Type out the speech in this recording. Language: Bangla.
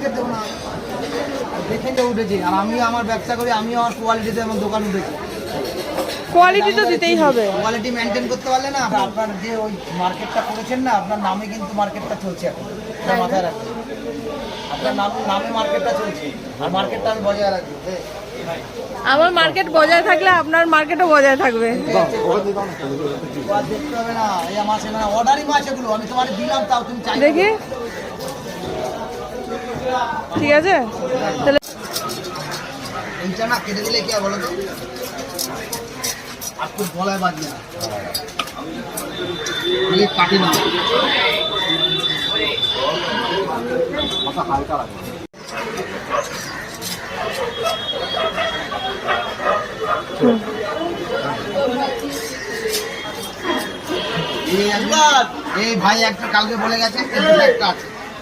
ডুপ্লিকেট দেবো না, দেখে তো উঠেছি। আর আমি আমার ব্যবসা করি, আমি আমার কোয়ালিটিতে আমার দোকান উঠেছি। কোয়ালিটি তো দিতেই হবে, কোয়ালিটি মেনটেন করতে পারলে না, আপনার যে ওই মার্কেটটা করেছেন না, আপনার নামে কিন্তু মার্কেটটা চলছে এখন, এটা মাথায় রাখবেন। আপনার নামে মার্কেটটা চলছে, আর মার্কেটটা আমি বজায় রাখবো। আমার মার্কেট বজায় থাকলে আপনার মার্কেটও বজায় থাকবে। দেখতে হবে না, এই মাছ না, অর্ডারই মাছ এগুলো, আমি তোমার দিলাম, তাও তুমি চাই দেখি, ঠিক আছে তাহলে। এইটা না কেটে দিলে কি আর বলো তো, আর খুব গলায় বাজবে না, কাটি না, মাথা হালকা লাগে। এই ভাই একটা কালকে বলে গেছে, একটা আছে।